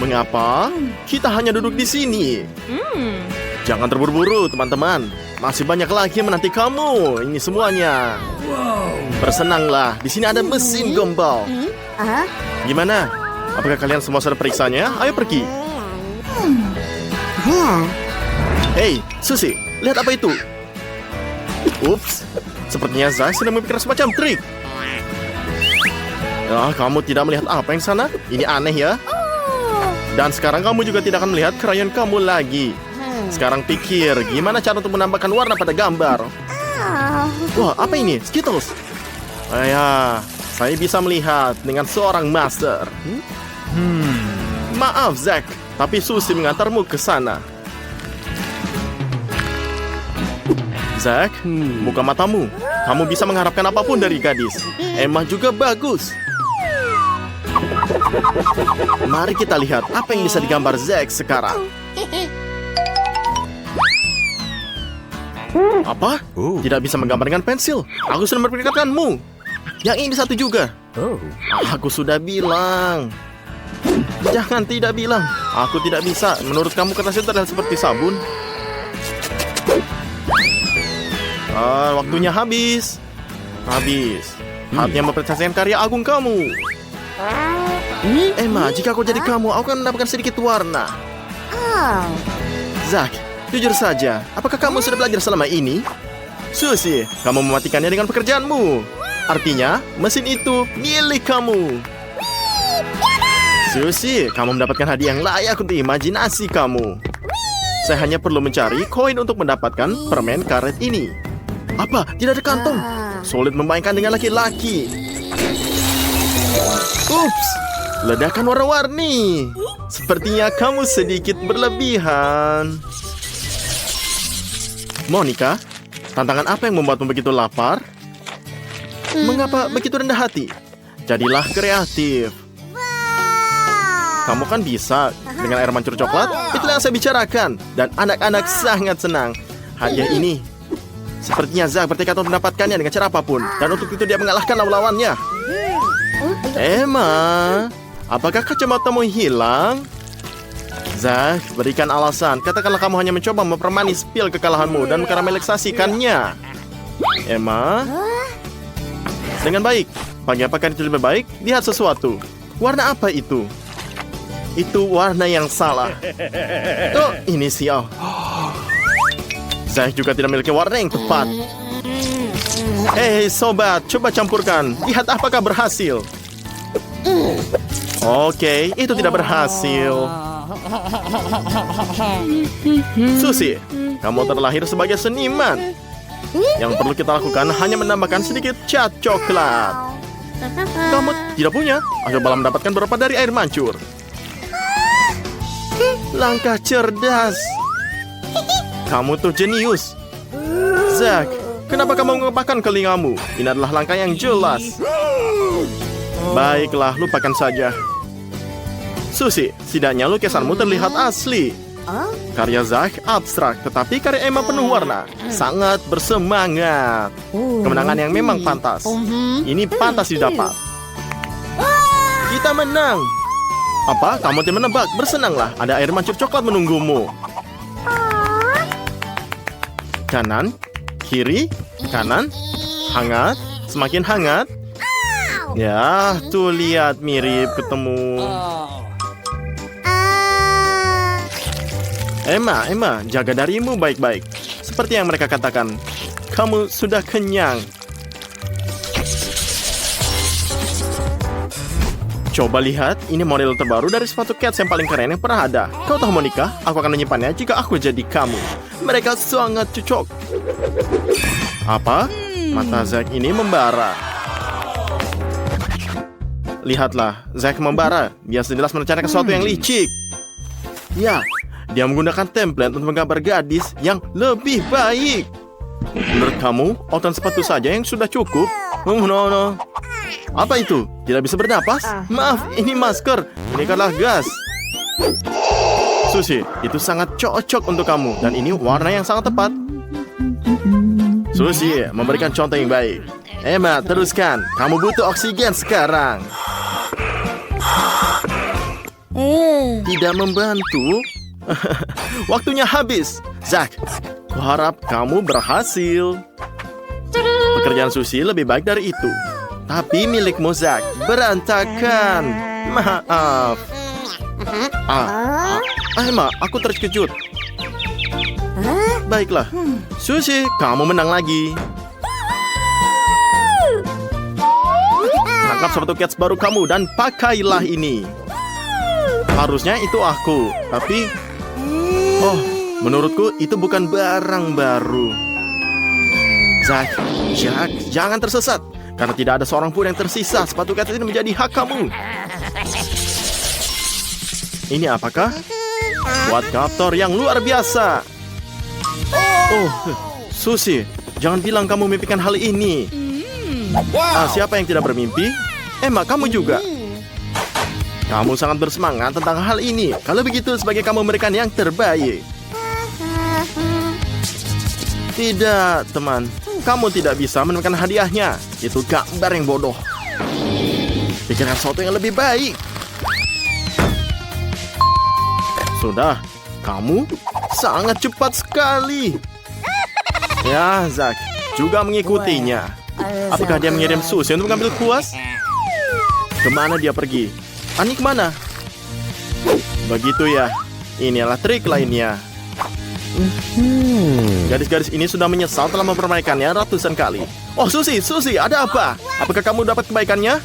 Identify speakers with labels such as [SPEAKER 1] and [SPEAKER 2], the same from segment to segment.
[SPEAKER 1] Mengapa kita hanya duduk di sini? Jangan terburu-buru, teman-teman. Masih banyak lagi yang menanti kamu. Ini semuanya. Bersenanglah, di sini ada mesin gombal. Gimana? Apakah kalian semua sudah periksanya? Ayo pergi. Hei, Susi, lihat apa itu? Ups, sepertinya Zai sedang memikirkan semacam trik. Kamu tidak melihat apa yang sana? Ini aneh ya. Dan sekarang kamu juga tidak akan melihat krayon kamu lagi. Sekarang pikir, gimana cara untuk menambahkan warna pada gambar? Wah, apa ini? Skittles. Ya, saya bisa melihat dengan seorang master. Maaf, Zack, tapi Susi mengantarmu ke sana. Zack, buka matamu. Kamu bisa mengharapkan apapun dari gadis. Emma juga bagus. Mari kita lihat apa yang bisa digambar Zack sekarang. Apa? Tidak bisa menggambar dengan pensil. Aku sudah memperingatkanmu. Yang ini satu juga. Aku sudah bilang. Jangan tidak bilang. Aku tidak bisa. Menurut kamu kertas itu terlihat seperti sabun? Waktunya habis. Saatnya mempresentasikan karya agung kamu. Emma, jika aku jadi kamu, aku akan mendapatkan sedikit warna. Zack, jujur saja, apakah kamu sudah belajar selama ini? Susi, kamu mematikannya dengan pekerjaanmu. Artinya, mesin itu milik kamu. Susi, kamu mendapatkan hadiah yang layak untuk imajinasi kamu. Saya hanya perlu mencari koin untuk mendapatkan permen karet ini. Apa? Tidak ada kantong. Sulit membayangkan dengan laki-laki. Ups, ledakan warna-warni. Sepertinya kamu sedikit berlebihan. Monica, tantangan apa yang membuatmu begitu lapar? Mengapa begitu rendah hati? Jadilah kreatif. Kamu kan bisa dengan air mancur coklat. Itulah yang saya bicarakan. Dan anak-anak sangat senang. Hadiah ini, sepertinya Zack bertekad untuk mendapatkannya dengan cara apapun. Dan untuk itu dia mengalahkan lawan-lawannya. Emma, apakah kacamatamu hilang? Zack, berikan alasan. Katakanlah kamu hanya mencoba mempermanis pil kekalahanmu dan mengkaramelisasikannya. Emma, dengan baik. Bagi apakah itu lebih baik? Lihat sesuatu. Warna apa itu? Itu warna yang salah. Oh, inisial. Zack juga tidak memiliki warna yang tepat. Hei sobat, coba campurkan. Lihat apakah berhasil. Oke, itu tidak berhasil. Susi, kamu terlahir sebagai seniman. Yang perlu kita lakukan hanya menambahkan sedikit cat coklat. Kamu tidak punya? Cobalah mendapatkan beberapa dari air mancur. Langkah cerdas. Kamu tuh jenius. Zack, kenapa kamu mengepakkan telingamu? Ini adalah langkah yang jelas. Baiklah, lupakan saja. Susi, setidaknya lukisanmu terlihat asli. Karya Zack abstrak, tetapi karya Emma penuh warna. Sangat bersemangat. Kemenangan yang memang pantas. Ini pantas didapat. Kita menang. Apa? Kamu tidak menebak? Bersenanglah, ada air mancur coklat menunggumu. Kanan, kiri, kanan, hangat, semakin hangat. Ya, tuh lihat mirip ketemu. Emma, jaga darimu baik-baik. Seperti yang mereka katakan, kamu sudah kenyang. Coba lihat, ini model terbaru dari sepatu Cats yang paling keren yang pernah ada. Kau tahu Monica, aku akan menyimpannya jika aku jadi kamu. Mereka sangat cocok. Apa? Mata Zack ini membara. Lihatlah, Zack membara. Dia jelas merencanakan sesuatu yang licik. Ya, dia menggunakan template untuk menggambar gadis yang lebih baik. Menurut kamu, outan sepatu saja yang sudah cukup? No. Apa itu? Tidak bisa bernapas? Maaf, ini masker. Ini adalah gas. Susi, itu sangat cocok untuk kamu. Dan ini warna yang sangat tepat. Susi, memberikan contoh yang baik. Emma, teruskan. Kamu butuh oksigen sekarang. Tidak membantu. Waktunya habis. Zack, kuharap kamu berhasil. Pekerjaan Susie lebih baik dari itu. Tapi milikmu, Zack, berantakan. Maaf. Emma, aku terkejut. Baiklah, Susie, kamu menang lagi. Tangkap sepatu cats baru kamu dan pakailah ini. Harusnya itu aku, tapi menurutku itu bukan barang baru. Zack, jangan tersesat. Karena tidak ada seorang pun yang tersisa. Sepatu cats ini menjadi hak kamu. Ini apakah? Quadcopter yang luar biasa. Susie, jangan bilang kamu mimpikan hal ini. Siapa yang tidak bermimpi? Emma, kamu juga. Kamu sangat bersemangat tentang hal ini. Kalau begitu, sebagai kamu memberikan yang terbaik. Tidak, teman. Kamu tidak bisa menemukan hadiahnya. Itu gambar yang bodoh. Pikirkan sesuatu yang lebih baik. Sudah, kamu sangat cepat sekali. Ya, Zack juga mengikutinya. Apakah dia mengirim Susie untuk mengambil kuas? Kemana dia pergi? Ani kemana? Begitu ya. Inilah trik lainnya. Gadis-gadis ini sudah menyesal telah mempermainkannya ratusan kali. Susie, ada apa? Apakah kamu dapat kebaikannya?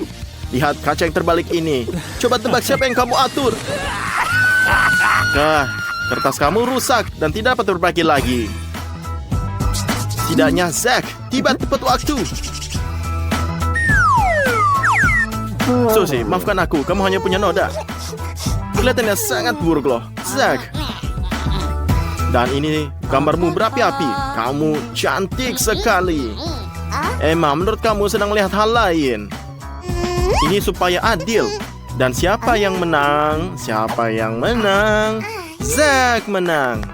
[SPEAKER 1] Lihat kaca yang terbalik ini. Coba tebak siapa yang kamu atur. Kertas kamu rusak dan tidak dapat diperbaiki lagi. Setidaknya Zack tiba tepat waktu. Susie, maafkan aku. Kamu hanya punya noda. Kelihatannya sangat buruk loh, Zack. Dan ini gambarmu berapi-api. Kamu cantik sekali. Emma, menurut kamu sedang melihat hal lain. Ini supaya adil. Dan siapa yang menang? Siapa yang menang? Zack menang.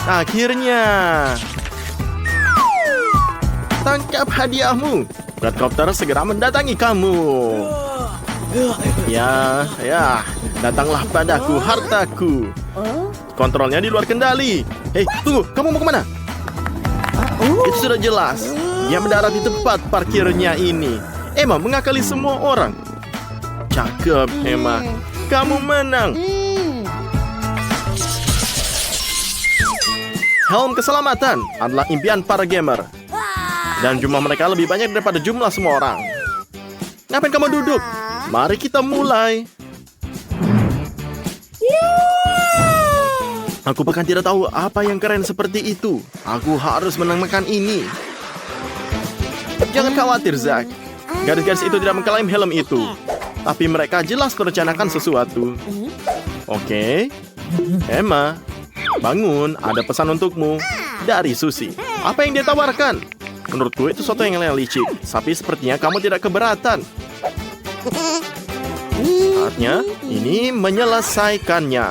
[SPEAKER 1] Akhirnya. Tangkap hadiahmu. Quadcopter segera mendatangi kamu. Ya, datanglah padaku, hartaku. Kontrolnya di luar kendali. Hei, tunggu, kamu mau kemana? Itu sudah jelas. Dia mendarat di tempat parkirnya ini. Emma mengakali semua orang. Cakep, Emma. Kamu menang. Helm keselamatan adalah impian para gamer. Dan jumlah mereka lebih banyak daripada jumlah semua orang. Ngapain kamu duduk? Mari kita mulai. Aku bahkan tidak tahu apa yang keren seperti itu. Aku harus menemukan ini. Jangan khawatir, Zack. Gadis-gadis itu tidak mengklaim helm itu. Tapi mereka jelas merencanakan sesuatu. Oke. Emma, bangun. Ada pesan untukmu. Dari Susie. Apa yang dia tawarkan? Menurutku itu sesuatu yang licik. Tapi sepertinya kamu tidak keberatan. Saatnya ini menyelesaikannya.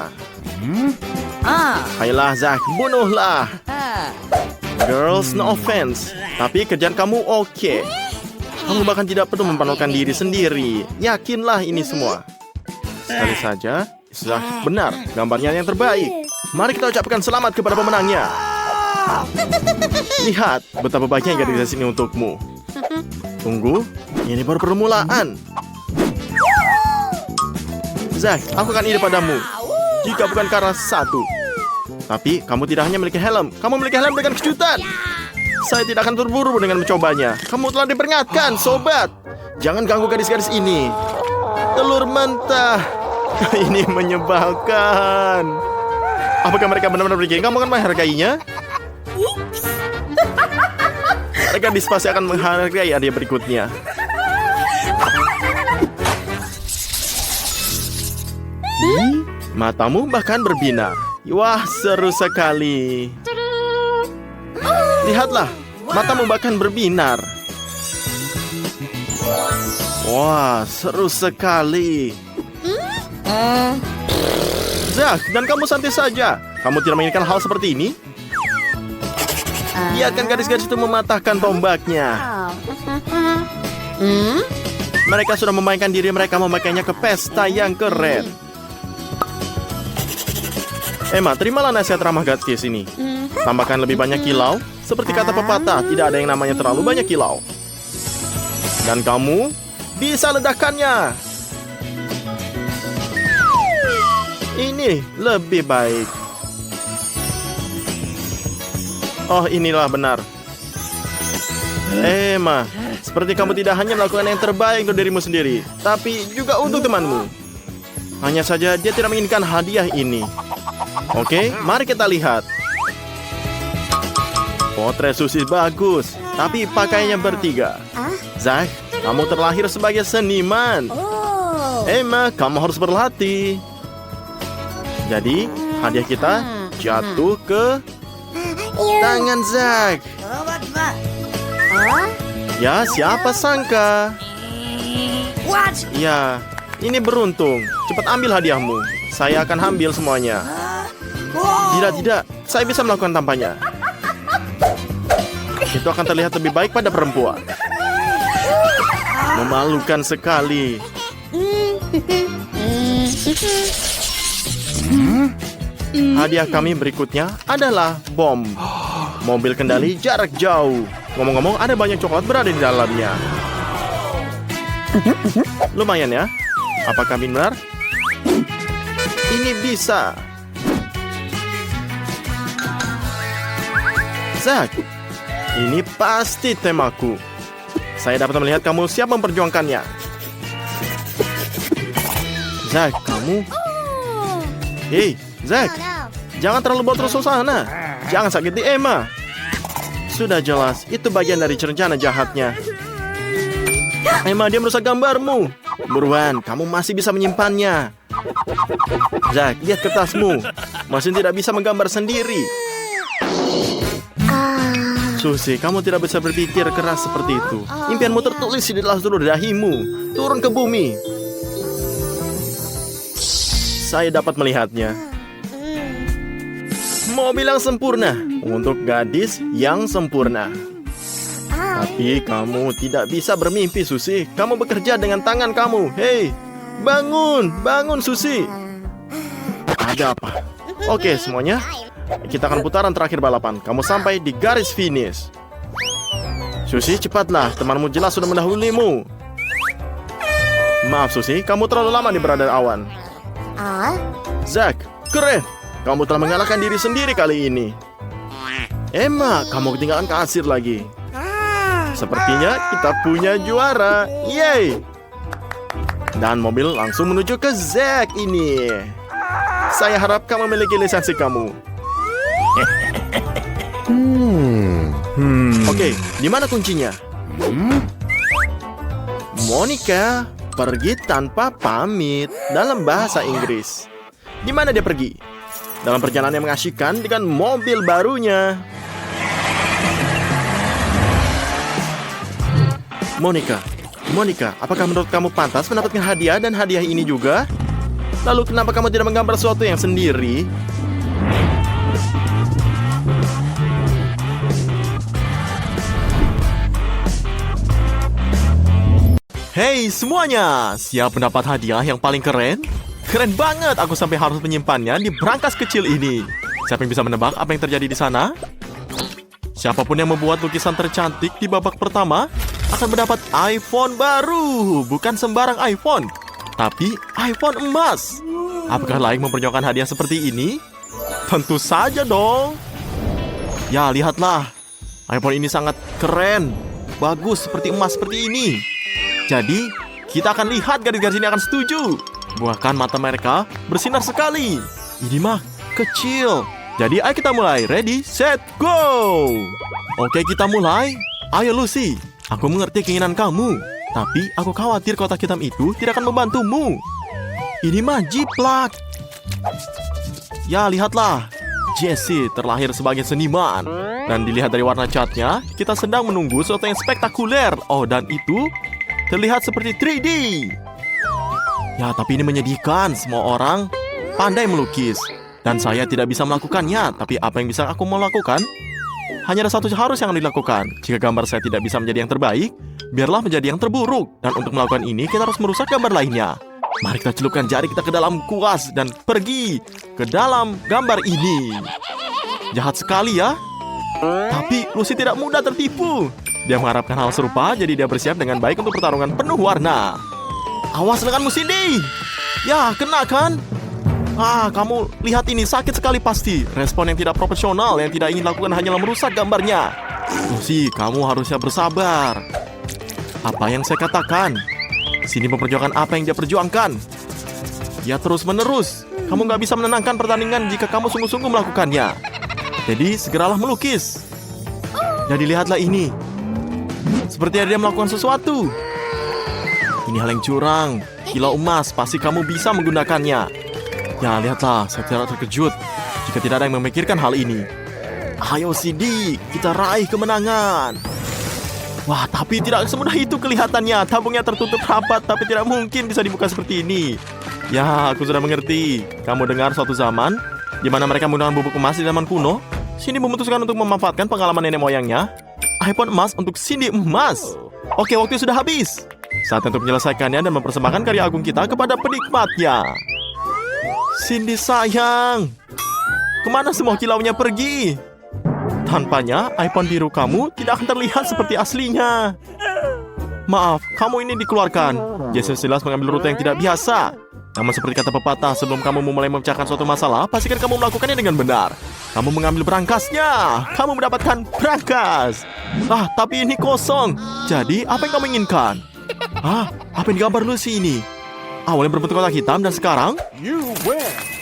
[SPEAKER 1] Ayolah, Zack, bunuhlah. Girls, no offense. Tapi kerjaan kamu oke. Kamu bahkan tidak perlu mempanulkan diri sendiri. Yakinlah ini semua. Sekali saja, sudah benar. Gambarnya yang terbaik. Mari kita ucapkan selamat kepada pemenangnya. Lihat betapa baiknya gadis ini untukmu. Tunggu, ini baru permulaan. Zack, aku akan ide padamu. Jika bukan karena satu. Tapi kamu tidak hanya memiliki helm. Kamu memiliki helm dengan kejutan. Saya tidak akan terburu-buru dengan mencobanya. Kamu telah diperingatkan, sobat. Jangan ganggu gadis-gadis ini. Telur mentah. Ini menyebalkan. Apakah mereka benar-benar berpikir kamu akan menghargainya? Gadis pasti akan menghargai hadiah berikutnya. Matamu bahkan berbinar. Wah, seru sekali. Lihatlah, matamu bahkan berbinar. Wah, seru sekali. Zack, dan kamu santai saja. Kamu tidak menginginkan hal seperti ini? Biarkan gadis-gadis itu mematahkan tombaknya. Mereka sudah memainkan diri mereka memakainya ke pesta yang keren. Emma, terimalah nasihat ramah gadis ini. Tambahkan lebih banyak kilau. Seperti kata pepatah, tidak ada yang namanya terlalu banyak kilau. Dan kamu bisa ledakannya. Ini lebih baik. Oh, inilah benar. Emma, seperti kamu tidak hanya melakukan yang terbaik untuk dirimu sendiri, tapi juga untuk temanmu. Hanya saja dia tidak menginginkan hadiah ini. Oke, mari kita lihat. Potret Susi bagus, tapi pakainya bertiga. Zack, kamu terlahir sebagai seniman. Emma, kamu harus berlatih. Jadi, hadiah kita jatuh ke tangan Zack. Ya, siapa sangka? Ya, ini beruntung. Cepat ambil hadiahmu. Saya akan ambil semuanya. Tidak, saya bisa melakukan tanpanya. Itu akan terlihat lebih baik pada perempuan. Memalukan sekali. Hadiah kami berikutnya adalah bom. Mobil kendali jarak jauh. Ngomong-ngomong, ada banyak coklat berada di dalamnya. Lumayan ya. Apakah benar? Ini bisa. Zack, ini pasti temaku. Saya dapat melihat kamu siap memperjuangkannya. Zack, kamu... Hei, Zack, jangan terlalu boros suasana. Jangan sakiti Emma. Sudah jelas, itu bagian dari rencana jahatnya. Emma, dia merusak gambarmu. Buruan, kamu masih bisa menyimpannya. Zack, lihat kertasmu. Masih tidak bisa menggambar sendiri. Susi, kamu tidak bisa berpikir keras seperti itu. Impianmu tertulis di dalam seluruh dahimu. Turun ke bumi. Saya dapat melihatnya. Mobil yang sempurna untuk gadis yang sempurna. Tapi kamu tidak bisa bermimpi, Susi. Kamu bekerja dengan tangan kamu. Hei, bangun Susi. Ada apa? Oke, semuanya. Kita akan putaran terakhir balapan. Kamu sampai di garis finish. Susi, cepatlah. Temanmu jelas sudah mendahulimu. Maaf, Susi. Kamu terlalu lama di berada awan. Zack, keren. Kamu telah mengalahkan diri sendiri kali ini. Emma, kamu ketinggalan kasir lagi. Sepertinya kita punya juara. Yeay. Dan mobil langsung menuju ke Zack ini. Saya harap kamu memiliki lisensi kamu. Oke, di mana kuncinya? Monica pergi tanpa pamit dalam bahasa Inggris. Di mana dia pergi? Dalam perjalanan yang mengasyikan dengan mobil barunya. Monica, apakah menurut kamu pantas mendapatkan hadiah dan hadiah ini juga? Lalu kenapa kamu tidak menggambar sesuatu yang sendiri? Hey semuanya, siap mendapat hadiah yang paling keren? Keren banget, aku sampai harus menyimpannya di brankas kecil ini. Siapa yang bisa menebak apa yang terjadi di sana? Siapapun yang membuat lukisan tercantik di babak pertama akan mendapat iPhone baru. Bukan sembarang iPhone, tapi iPhone emas. Apakah layak memperjuangkan hadiah seperti ini? Tentu saja dong. Ya, lihatlah. iPhone ini sangat keren. Bagus seperti emas seperti ini. Jadi, kita akan lihat gadis-gadis ini akan setuju. Bahkan mata mereka bersinar sekali. Ini mah kecil. Jadi ayo kita mulai. Ready, set, go. Oke, kita mulai. Ayo Lucy. Aku mengerti keinginan kamu. Tapi aku khawatir kotak hitam itu tidak akan membantumu. Ini mah jiplak. Ya, lihatlah. Jessie terlahir sebagai seniman. Dan dilihat dari warna catnya, kita sedang menunggu sesuatu yang spektakuler. Oh, dan itu terlihat seperti 3D. Ya, tapi ini menyedihkan. Semua orang pandai melukis. Dan saya tidak bisa melakukannya. Tapi apa yang bisa aku mau lakukan? Hanya ada satu harus yang dilakukan. Jika gambar saya tidak bisa menjadi yang terbaik, biarlah menjadi yang terburuk. Dan untuk melakukan ini, kita harus merusak gambar lainnya. Mari kita celupkan jari kita ke dalam kuas dan pergi ke dalam gambar ini. Jahat sekali ya. Tapi Lucy tidak mudah tertipu. Dia mengharapkan hal serupa, jadi dia bersiap dengan baik untuk pertarungan penuh warna. Awas denganmu, Cindy. Ya, kena kan? Kamu lihat ini, sakit sekali pasti. Respon yang tidak profesional, yang tidak ingin lakukan hanyalah merusak gambarnya. Lucy, kamu harusnya bersabar. Apa yang saya katakan? Cindy memperjuangkan apa yang dia perjuangkan. Dia terus-menerus. Kamu nggak bisa menenangkan pertandingan jika kamu sungguh-sungguh melakukannya. Jadi, segeralah melukis. Jadi, lihatlah ini. Sepertinya dia melakukan sesuatu. Ini hal yang curang. Kilau emas, pasti kamu bisa menggunakannya. Ya, lihatlah, saya tidak terkejut jika tidak ada yang memikirkan hal ini. Ayo, Cindy, kita raih kemenangan. Wah, tapi tidak semudah itu kelihatannya. Tabungnya tertutup rapat, tapi tidak mungkin bisa dibuka seperti ini. Ya, aku sudah mengerti. Kamu dengar suatu zaman di mana mereka menggunakan bubuk emas di zaman kuno? Cindy memutuskan untuk memanfaatkan pengalaman nenek moyangnya. iPhone emas untuk Cindy emas. Oke, waktu sudah habis. Saat untuk menyelesaikannya dan mempersembahkan karya agung kita kepada penikmatnya. Cindy sayang, kemana semua kilaunya pergi? Tanpanya, iPhone biru kamu tidak akan terlihat seperti aslinya. Maaf, kamu ini dikeluarkan. Jesse jelas mengambil rute yang tidak biasa. Namun seperti kata pepatah, sebelum kamu memulai memecahkan suatu masalah, pastikan kamu melakukannya dengan benar. Kamu mengambil berangkasnya. Kamu mendapatkan berangkas. Tapi ini kosong. Jadi, apa yang kamu inginkan? Apa yang digambar Lucy ini? Awalnya berbentuk kotak hitam dan sekarang?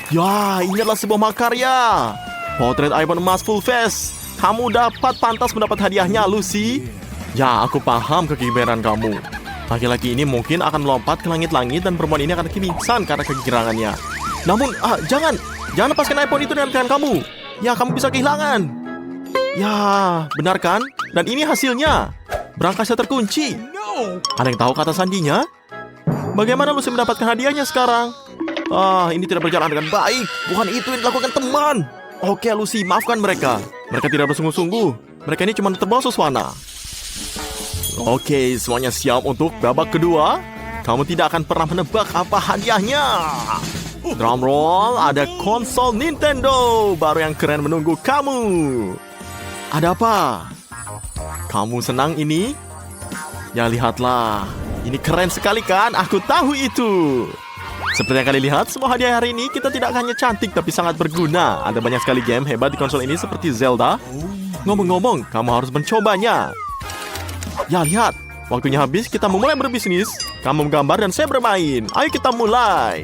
[SPEAKER 1] Ya, ini adalah sebuah makarya. Potret iPhone emas full face. Kamu dapat pantas mendapat hadiahnya, Lucy. Ya, aku paham kegigiran kamu. Laki-laki ini mungkin akan melompat ke langit-langit dan perempuan ini akan pingsan karena kegirangannya. Namun, jangan lepaskan iPhone itu dengan tangan kamu. Ya, kamu bisa kehilangan. Ya, benar kan? Dan ini hasilnya. Berangkasnya terkunci. Ada yang tahu kata sandinya? Bagaimana Lucy mendapatkan hadiahnya sekarang? Ini tidak berjalan dengan baik. Bukan itu yang dilakukan teman. Oke, Lucy, maafkan mereka. Mereka tidak bersungguh-sungguh. Mereka ini cuma terbawa suasana. Oke, semuanya siap untuk babak kedua. Kamu tidak akan pernah menebak apa hadiahnya. Drum roll, ada konsol Nintendo baru yang keren menunggu kamu. Ada apa? Kamu senang ini? Ya, lihatlah. Ini keren sekali kan? Aku tahu itu. Seperti yang kalian lihat, semua hadiah hari ini kita tidak hanya cantik tapi sangat berguna. Ada banyak sekali game hebat di konsol ini seperti Zelda. Ngomong-ngomong, kamu harus mencobanya. Ya, lihat. Waktunya habis, kita memulai berbisnis. Kamu menggambar dan saya bermain. Ayo kita mulai.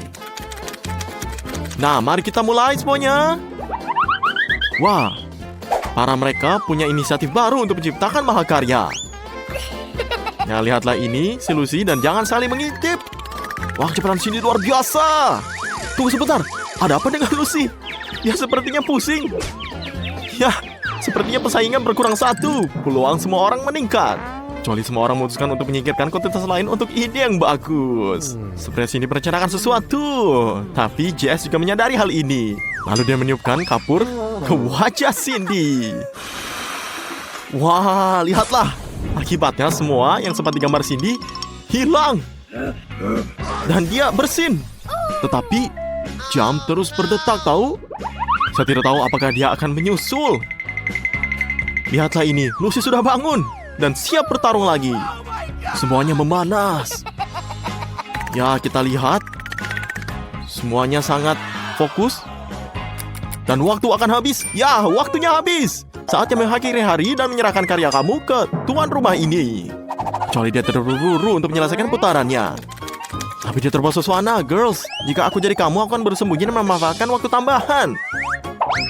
[SPEAKER 1] Nah, mari kita mulai semuanya. Wah, para mereka punya inisiatif baru untuk menciptakan mahakarya. Ya, lihatlah ini, si Lucy, dan jangan saling mengintip. Wah, kecepatan Cindy luar biasa. Tunggu sebentar, ada apa dengan Lucy? Ya, sepertinya pusing. Ya, sepertinya persaingan berkurang satu. Peluang semua orang meningkat. Kecuali semua orang memutuskan untuk menyingkirkan kontestan lain untuk ide yang bagus. Seperti Cindy merencanakan sesuatu. Tapi JS juga menyadari hal ini. Lalu dia meniupkan kapur ke wajah Cindy. Wah, lihatlah. Akibatnya semua yang sempat digambar Cindy hilang. Dan dia bersin. Tetapi jam terus berdetak, tahu? Saya tidak tahu apakah dia akan menyusul. Lihatlah ini, Lucy sudah bangun dan siap bertarung lagi. Semuanya memanas. Ya, kita lihat. Semuanya sangat fokus. Dan waktu akan habis. Ya, waktunya habis. Saatnya mengakhiri hari dan menyerahkan karya kamu ke tuan rumah ini. Kecuali dia terburu-buru untuk menyelesaikan putarannya. Tapi dia terbawa suasana, girls. Jika aku jadi kamu, aku akan bersembunyi dan memanfaatkan waktu tambahan.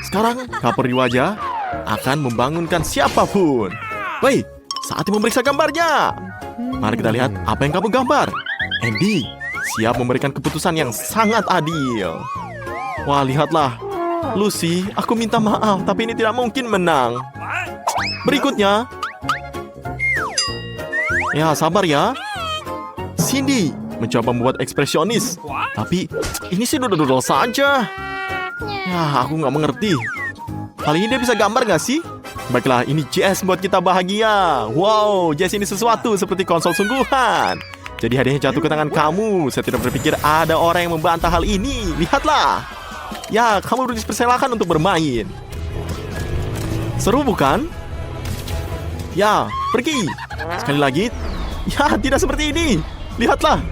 [SPEAKER 1] Sekarang, kapur di wajah akan membangunkan siapapun. Wait, saatnya memeriksa gambarnya. Mari kita lihat apa yang kamu gambar. Andy siap memberikan keputusan yang sangat adil. Wah, lihatlah. Lucy, aku minta maaf, tapi ini tidak mungkin menang. Berikutnya. Ya, sabar ya. Cindy mencoba membuat ekspresionis. Tapi, ini sih dudul-dudul saja. Ya, aku nggak mengerti. Kali ini dia bisa gambar nggak sih? Baiklah, ini JS buat kita bahagia. Wow, JS ini sesuatu seperti konsol sungguhan. Jadi hadiahnya jatuh ke tangan kamu. Saya tidak berpikir ada orang yang membantah hal ini. Lihatlah. Ya, kamu dipersilakan untuk bermain. Seru bukan? Ya, pergi. Sekali lagi. Ya, tidak seperti ini. Lihatlah.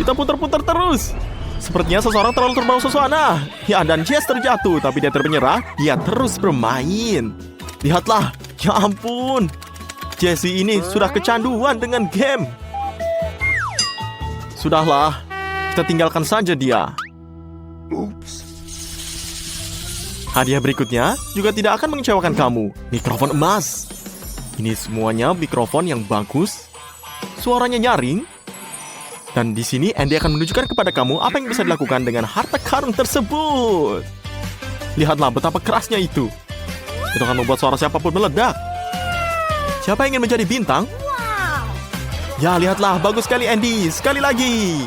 [SPEAKER 1] Kita putar-putar terus. Sepertinya seseorang terlalu terbawa suasana. Ya, dan Jess terjatuh. Tapi dia termenyerah. Dia terus bermain. Lihatlah. Ya ampun. Jessie ini sudah kecanduan dengan game. Sudahlah. Kita tinggalkan saja dia. Hadiah berikutnya juga tidak akan mengecewakan kamu. Mikrofon emas. Ini semuanya mikrofon yang bagus. Suaranya nyaring. Dan di sini Andy akan menunjukkan kepada kamu apa yang bisa dilakukan dengan harta karun tersebut. Lihatlah betapa kerasnya itu. Itu akan membuat suara siapapun meledak. Siapa yang ingin menjadi bintang? Ya, lihatlah. Bagus sekali Andy. Sekali lagi.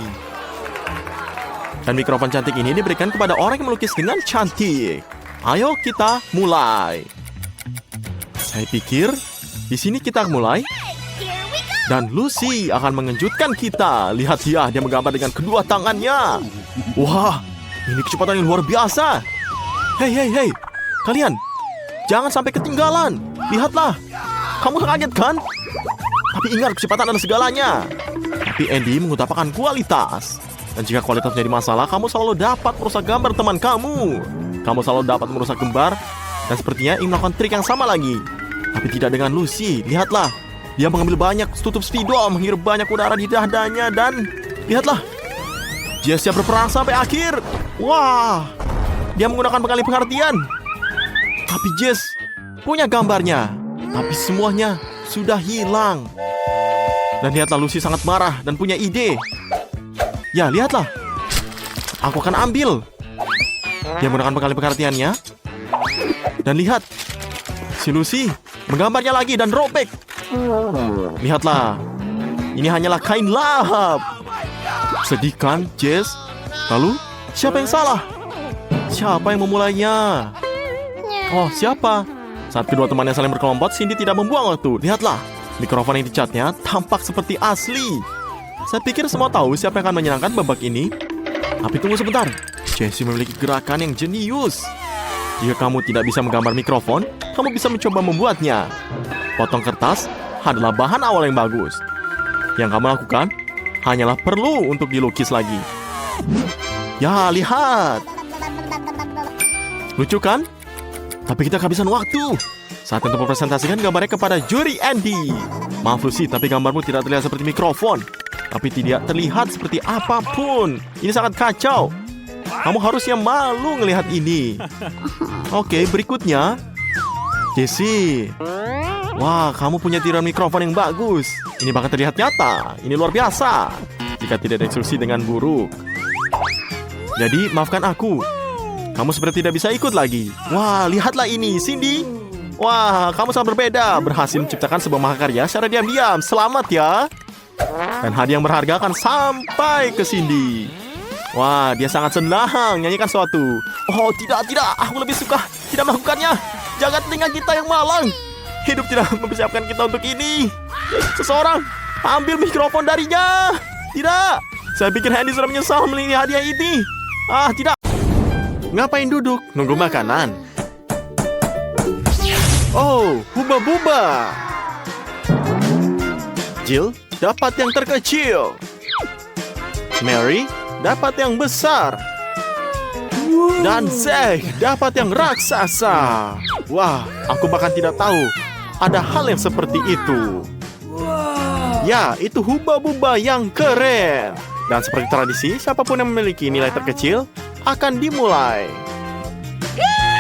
[SPEAKER 1] Dan mikrofon cantik ini diberikan kepada orang yang melukis dengan cantik. Ayo kita mulai. Saya pikir di sini kita mulai. Dan Lucy akan mengejutkan kita. Lihat dia menggambar dengan kedua tangannya. Wah, ini kecepatan yang luar biasa. Hei, kalian, jangan sampai ketinggalan. Lihatlah, kamu kaget kan? Tapi ingat, kecepatan adalah segalanya. Tapi Andy mengutamakan kualitas. Dan jika kualitas menjadi masalah, kamu selalu dapat merusak gambar teman kamu. Kamu selalu dapat merusak gambar. Dan sepertinya ingin melakukan trik yang sama lagi. Tapi tidak dengan Lucy. Lihatlah. Dia mengambil banyak tutup spidol, menghirup banyak udara di dadanya, dan lihatlah. Dia siap berperang sampai akhir. Wah, dia menggunakan pengalih pengertian. Tapi Jess punya gambarnya. Tapi semuanya sudah hilang. Dan lihatlah, Lucy sangat marah dan punya ide. Ya, lihatlah. Aku akan ambil. Dia menggunakan pengalih pengertiannya. Dan lihat, si Lucy menggambarnya lagi dan robek. Lihatlah, ini hanyalah kain lahap. Sedih kan, Jess? Lalu, siapa yang salah? Siapa yang memulainya? Oh, siapa? Saat kedua temannya saling berkelompok, Cindy tidak membuang waktu. Lihatlah, mikrofon yang dicatnya tampak seperti asli. Saya pikir semua tahu siapa yang akan menyenangkan babak ini. Tapi tunggu sebentar, Jessie memiliki gerakan yang jenius. Jika kamu tidak bisa menggambar mikrofon, kamu bisa mencoba membuatnya. Potong kertas adalah bahan awal yang bagus. Yang kamu lakukan hanyalah perlu untuk dilukis lagi. Ya, lihat. Lucu kan? Tapi kita kehabisan waktu. Saat untuk mempresentasikan gambarnya kepada juri Andy. Maaf Lucy, tapi gambarmu tidak terlihat seperti mikrofon. Tapi tidak terlihat seperti apapun. Ini sangat kacau. Kamu harusnya malu melihat ini. Oke, berikutnya Jessie. Wah, kamu punya tiran mikrofon yang bagus. Ini bahkan terlihat nyata. Ini luar biasa. Jika tidak diinstruksi dengan buruk. Jadi, maafkan aku. Kamu seperti tidak bisa ikut lagi. Wah, lihatlah ini, Cindy. Wah, kamu sangat berbeda. Berhasil menciptakan sebuah mahakarya secara diam-diam. Selamat ya. Dan hadiah yang berharga akan sampai ke Cindy. Wah, dia sangat senang nyanyikan sesuatu. Oh, tidak. Aku lebih suka tidak melakukannya. Jaga telinga kita yang malang. Hidup tidak mempersiapkan kita untuk ini. Seseorang ambil mikrofon darinya. Tidak. Saya pikir Andy sudah menyesal memilih hadiah ini. Ah, tidak. Ngapain duduk? Nunggu makanan. Oh, Huba-Buba. Jill dapat yang terkecil. Mary dapat yang besar. Dan Zack dapat yang raksasa. Wah, aku bahkan tidak tahu ada hal yang seperti itu. Ya, itu Huba-Buba yang keren. Dan seperti tradisi, siapapun yang memiliki nilai terkecil akan dimulai.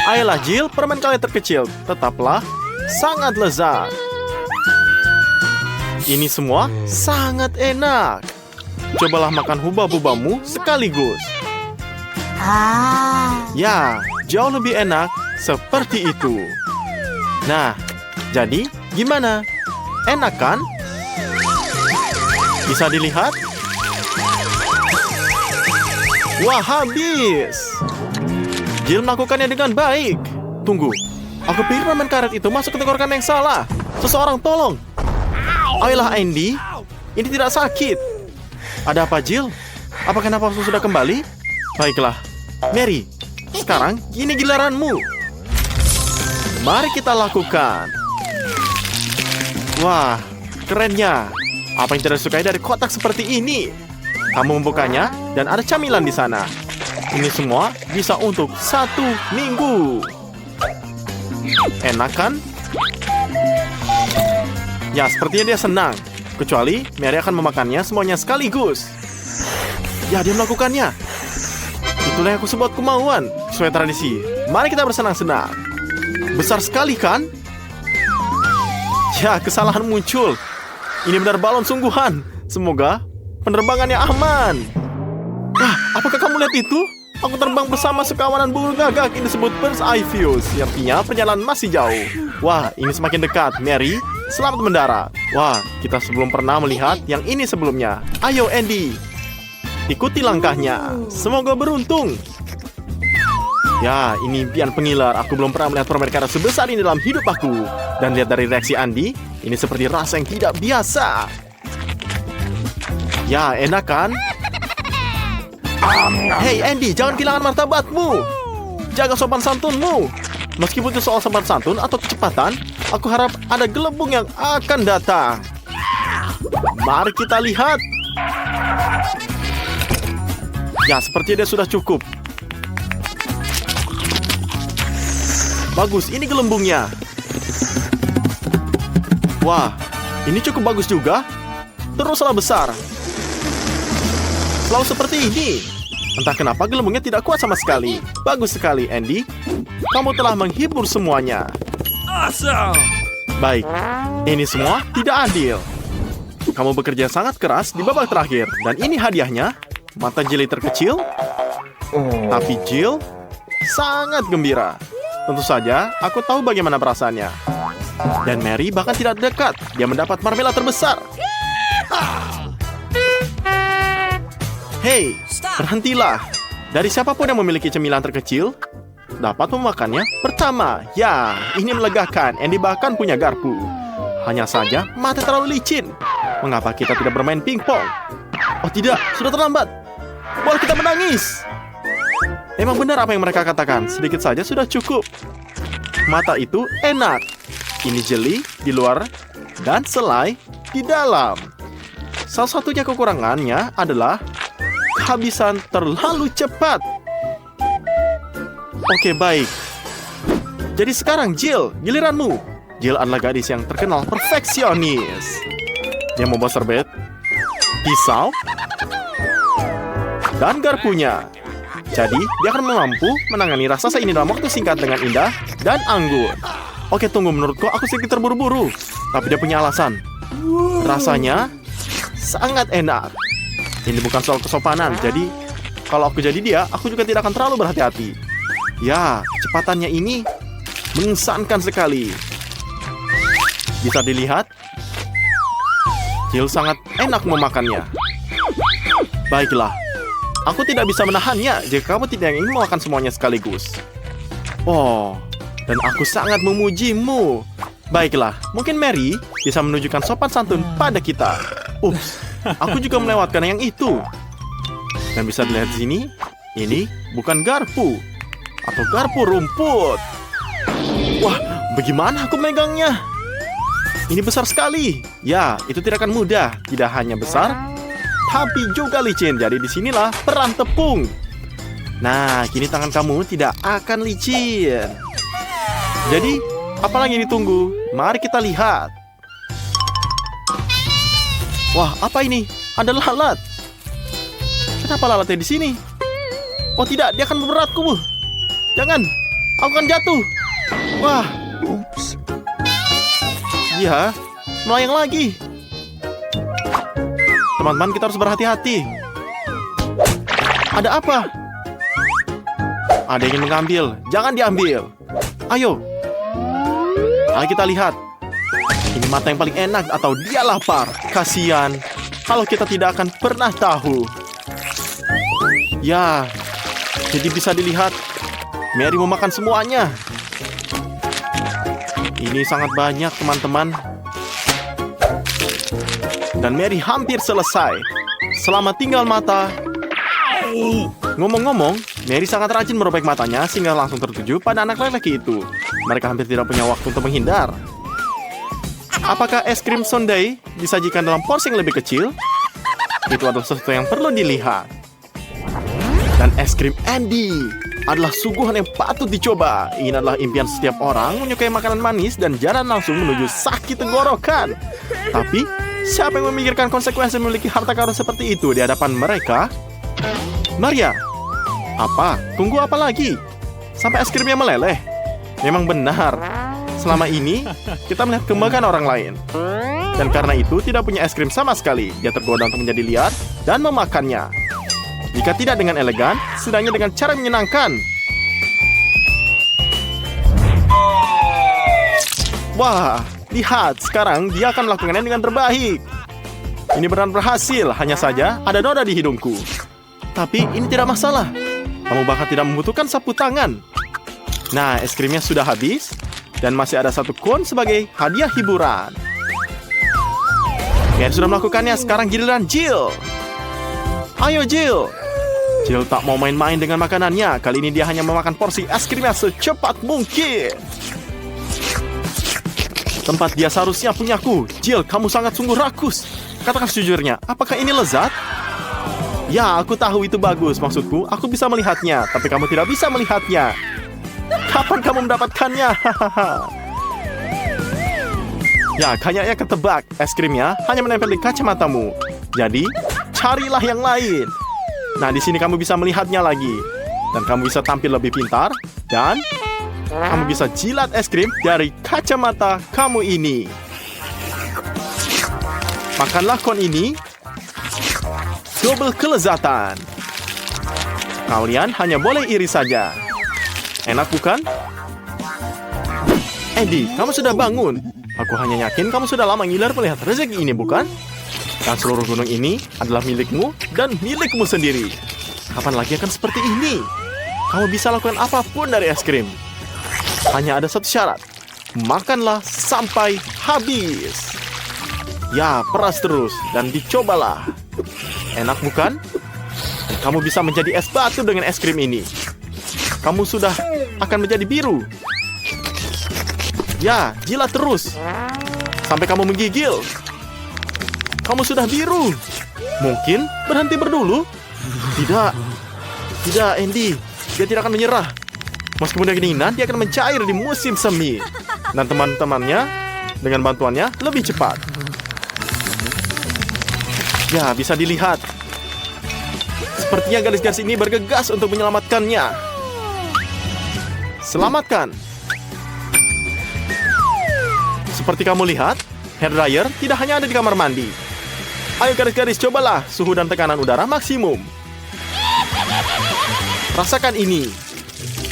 [SPEAKER 1] Ayolah Jill, permen kalian terkecil. Tetaplah sangat lezat. Ini semua sangat enak. Cobalah makan Huba-Bubamu sekaligus. Ya, jauh lebih enak seperti itu. Nah, jadi gimana? Enak kan? Bisa dilihat? Wah, habis. Jill melakukannya dengan baik. Tunggu, aku pikir permen karet itu masuk ke tenggorokan yang salah. Seseorang tolong. Ayolah Andy, ini tidak sakit. Ada apa, Jill? Apakah nafasmu sudah kembali? Baiklah. Mary, sekarang ini giliranmu. Mari kita lakukan. Wah, kerennya. Apa yang tidak disukai dari kotak seperti ini? Kamu membukanya dan ada camilan di sana. Ini semua bisa untuk 1 minggu. Enak kan? Ya, sepertinya dia senang. Kecuali Mary akan memakannya semuanya sekaligus. Ya, dia melakukannya. Itulah yang aku sebut kemauan. Sesuai tradisi, mari kita bersenang-senang. Besar sekali kan? Ya, kesalahan muncul. Ini benar balon sungguhan. Semoga penerbangannya aman. Apakah kamu lihat itu? Aku terbang bersama sekawanan burung gagak. Ini disebut bird's eye view. Artinya perjalanan masih jauh. Wah, ini semakin dekat. Mary, selamat mendarat. Wah, kita belum pernah melihat yang ini sebelumnya. Ayo, Andy. Ikuti langkahnya. Semoga beruntung. Ya, ini impian pengiler. Aku belum pernah melihat permen karet sebesar ini dalam hidup aku. Dan lihat dari reaksi Andy, ini seperti rasa yang tidak biasa. Ya, enak kan? Hei Andy, jangan kehilangan martabatmu. Jaga sopan santunmu. Meskipun itu soal sopan santun atau kecepatan, aku harap ada gelembung yang akan datang. Mari kita lihat. Ya, sepertinya dia sudah cukup. Bagus, ini gelembungnya. Wah, ini cukup bagus juga. Teruslah besar. Selalu seperti ini. Entah kenapa gelembungnya tidak kuat sama sekali. Bagus sekali, Andy. Kamu telah menghibur semuanya.
[SPEAKER 2] Awesome.
[SPEAKER 1] Baik, ini semua tidak adil. Kamu bekerja sangat keras di babak terakhir. Dan ini hadiahnya. Mata Jill terkecil. Tapi Jill sangat gembira. Tentu saja, aku tahu bagaimana perasaannya. Dan Mary bahkan tidak dekat. Dia mendapat marmela terbesar. Hei, berhentilah. Dari siapapun yang memiliki cemilan terkecil, dapat memakannya pertama. Ya, ini melegakan. Andy bahkan punya garpu. Hanya saja, mata terlalu licin. Mengapa kita tidak bermain pingpong? Oh tidak, sudah terlambat. Boleh kita menangis. Emang benar apa yang mereka katakan. Sedikit saja sudah cukup. Mata itu enak. Ini jeli di luar dan selai di dalam. Salah satunya kekurangannya adalah kehabisan terlalu cepat. Oke, baik. Jadi sekarang Jill, giliranmu. Jill adalah gadis yang terkenal perfeksionis. Dia membawa serbet, pisau, dan garpunya. Jadi, dia akan mampu menangani raksasa ini dalam waktu singkat dengan indah dan anggun. Oke, tunggu, menurutku aku sedikit terburu-buru. Tapi dia punya alasan. Rasanya sangat enak. Ini bukan soal kesopanan, jadi kalau aku jadi dia, aku juga tidak akan terlalu berhati-hati. Ya, kecepatannya ini mengesankan sekali. Bisa dilihat, Jill sangat enak memakannya. Baiklah, aku tidak bisa menahannya jika kamu tidak ingin memakan semuanya sekaligus. Oh, dan aku sangat memujimu. Baiklah, mungkin Mary bisa menunjukkan sopan santun pada kita. Ups, aku juga melewatkan yang itu. Dan bisa dilihat di sini, ini bukan garpu atau garpu rumput. Wah, bagaimana aku megangnya? Ini besar sekali. Ya, itu tidak akan mudah. Tidak hanya besar, tapi juga licin. Jadi disinilah peran tepung. Nah, kini tangan kamu tidak akan licin. Jadi, apa lagi ditunggu? Mari kita lihat. Wah, apa ini? Ada lalat. Kenapa lalatnya di sini? Oh tidak, dia akan memberatku. Jangan, aku akan jatuh. Wah, ups. Iya, melayang lagi. Teman-teman, kita harus berhati-hati. Ada apa? Ada yang ingin mengambil. Jangan diambil. Ayo. Ayo kita lihat. Ini mata yang paling enak atau dia lapar. Kasian. Kalau kita tidak akan pernah tahu. Ya, jadi bisa dilihat. Mary memakan semuanya. Ini sangat banyak, teman-teman. Dan Mary hampir selesai. Selamat tinggal mata. Ngomong-ngomong, Mary sangat rajin merobek matanya sehingga langsung tertuju pada anak lelaki itu. Mereka hampir tidak punya waktu untuk menghindar. Apakah es krim sundae disajikan dalam porsi yang lebih kecil? Itu adalah sesuatu yang perlu dilihat. Dan es krim Andy adalah suguhan yang patut dicoba. Ini adalah impian setiap orang menyukai makanan manis dan jalan langsung menuju sakit tenggorokan. Tapi, siapa yang memikirkan konsekuensi memiliki harta karun seperti itu di hadapan mereka? Maria, apa? Tunggu apa lagi? Sampai es krimnya meleleh. Memang benar. Selama ini, kita melihat kebanggaan orang lain. Dan karena itu, tidak punya es krim sama sekali. Dia tergoda untuk menjadi liar dan memakannya. Jika tidak dengan elegan, setidaknya dengan cara menyenangkan. Wah, lihat, sekarang dia akan melakukannya dengan terbaik. Ini benar berhasil, hanya saja ada noda di hidungku. Tapi ini tidak masalah. Kamu bahkan tidak membutuhkan sapu tangan. Nah, es krimnya sudah habis. Dan masih ada satu kon sebagai hadiah hiburan. Ken sudah melakukannya, sekarang giliran Jill. Ayo Jill. Jill tak mau main-main dengan makanannya. Kali ini dia hanya memakan porsi es krimnya secepat mungkin. Tempat dia seharusnya punyaku. Jill, kamu sangat sungguh rakus. Katakan sejujurnya, apakah ini lezat? Ya, aku tahu itu bagus. Maksudku, aku bisa melihatnya. Tapi kamu tidak bisa melihatnya. Kapan kamu mendapatkannya? Ya, kayaknya ketebak. Es krimnya hanya menempel di kacamatamu. Jadi, carilah yang lain. Nah, di sini kamu bisa melihatnya lagi. Dan kamu bisa tampil lebih pintar. Dan kamu bisa jilat es krim dari kacamata kamu ini. Makanlah kon ini. Double kelezatan. Kalian hanya boleh iri saja. Enak bukan? Andy, kamu sudah bangun. Aku hanya yakin kamu sudah lama ngiler melihat rezeki ini, bukan? Dan seluruh gunung ini adalah milikmu dan milikmu sendiri. Kapan lagi akan seperti ini? Kamu bisa lakukan apapun dari es krim. Hanya ada satu syarat. Makanlah sampai habis. Ya, peras terus dan dicobalah. Enak bukan? Dan kamu bisa menjadi es batu dengan es krim ini. Kamu sudah akan menjadi biru. Ya, jilat terus. Sampai kamu menggigil. Kamu sudah biru. Mungkin berhenti berdulu. Tidak. Tidak, Andy. Dia tidak akan menyerah. Meskipun dia kedinginan, dia akan mencair di musim semi. Dan teman-temannya, dengan bantuannya, lebih cepat. Ya, bisa dilihat. Sepertinya garis-garis ini bergegas untuk menyelamatkannya. Selamatkan. Seperti kamu lihat, hair dryer tidak hanya ada di kamar mandi. Ayo garis-garis, cobalah suhu dan tekanan udara maksimum. Rasakan ini.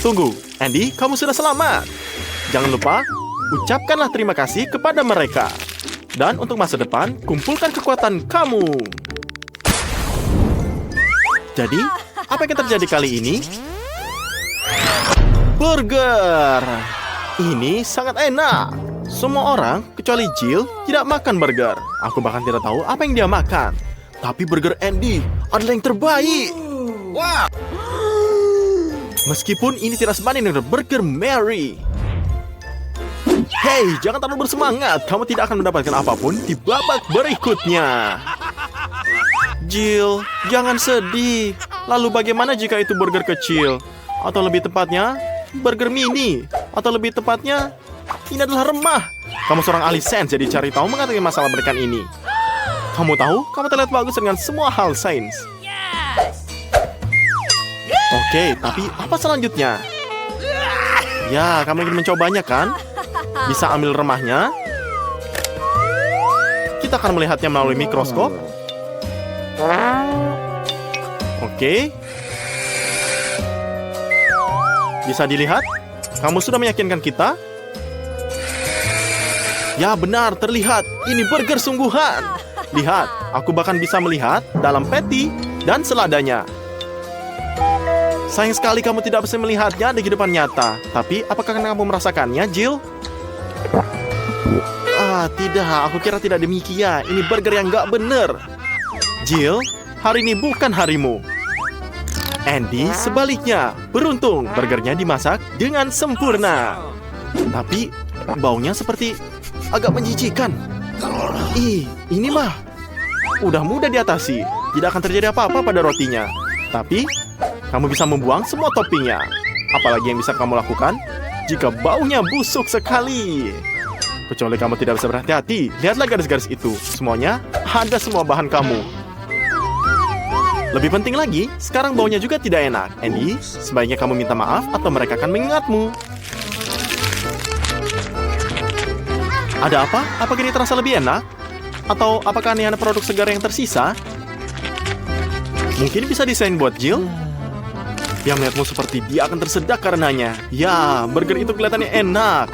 [SPEAKER 1] Tunggu, Andy, kamu sudah selamat. Jangan lupa, ucapkanlah terima kasih kepada mereka. Dan untuk masa depan, kumpulkan kekuatan kamu. Jadi, apa yang terjadi kali ini? Burger. Ini sangat enak. Semua orang, kecuali Jill, tidak makan burger. Aku bahkan tidak tahu apa yang dia makan. Tapi burger Andy adalah yang terbaik. Wah. Meskipun ini tidak sebanding dengan burger Mary. Hey, jangan terlalu bersemangat. Kamu tidak akan mendapatkan apapun di babak berikutnya. Jill, jangan sedih. Lalu bagaimana jika itu burger kecil? Atau lebih tepatnya, burger mini? Atau lebih tepatnya, ini adalah remah. Kamu seorang ahli sains, jadi cari tahu mengenai masalah berikan ini. Kamu tahu, kamu terlihat bagus dengan semua hal sains. Oke, tapi apa selanjutnya? Ya, kamu ingin mencobanya kan? Bisa ambil remahnya. Kita akan melihatnya melalui mikroskop. Oke. Bisa dilihat? Kamu sudah meyakinkan kita? Ya benar, terlihat. Ini burger sungguhan. Lihat, aku bahkan bisa melihat dalam patty dan seladanya. Sayang sekali kamu tidak bisa melihatnya di kehidupan nyata. Tapi, apakah kamu merasakannya, Jill? Tidak. Aku kira tidak demikian. Ini burger yang gak bener. Jill, hari ini bukan harimu. Andy sebaliknya, beruntung burgernya dimasak dengan sempurna. Tapi baunya seperti agak menjijikan. Ini mah udah mudah diatasi. Tidak akan terjadi apa-apa pada rotinya. Tapi kamu bisa membuang semua toppingnya. Apalagi yang bisa kamu lakukan jika baunya busuk sekali. Kecuali kamu tidak bisa berhati-hati. Lihatlah garis-garis itu. Semuanya ada semua bahan kamu. Lebih penting lagi, sekarang baunya juga tidak enak. Andy, sebaiknya kamu minta maaf atau mereka akan mengingatmu. Ada apa? Apakah ini terasa lebih enak? Atau apakah ini hanya produk segar yang tersisa? Mungkin bisa desain buat Jill? Dia melihatmu seperti dia akan tersedak karenanya. Ya, burger itu kelihatannya enak.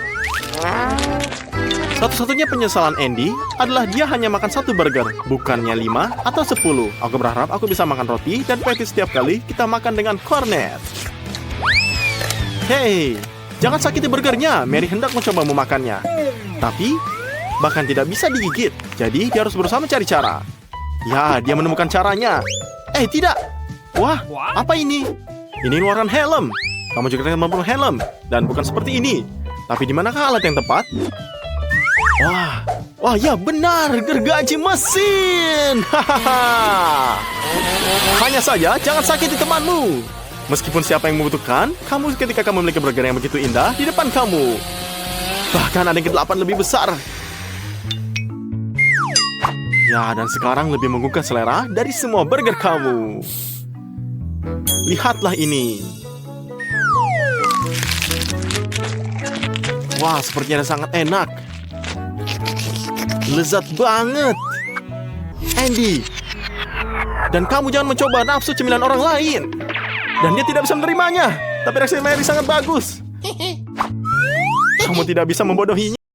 [SPEAKER 1] Satu-satunya penyesalan Andy adalah dia hanya makan 1 burger, bukannya 5 atau 10. Aku berharap aku bisa makan roti dan patty setiap kali kita makan dengan cornet. Hei, jangan sakiti burgernya. Mary hendak mencoba memakannya. Tapi, bahkan tidak bisa digigit. Jadi, dia harus berusaha mencari cara. Ya, dia menemukan caranya. Tidak. Wah, apa ini? Ini luaran helm. Kamu juga tidak mampu helm. Dan bukan seperti ini. Tapi di manakah alat yang tepat? Wah, ya benar, gergaji mesin. Hahaha. Hanya saja, jangan sakiti temanmu. Meskipun siapa yang membutuhkan, kamu ketika kamu memiliki burger yang begitu indah di depan kamu. Bahkan ada yang ke-8 lebih besar. Ya, dan sekarang lebih menggugah selera dari semua burger kamu. Lihatlah ini. Wah, sepertinya sangat enak. Lezat banget. Andy. Dan kamu jangan mencoba nafsu cemilan orang lain. Dan dia tidak bisa menerimanya. Tapi reaksi Mary sangat bagus. Kamu tidak bisa membodohinya.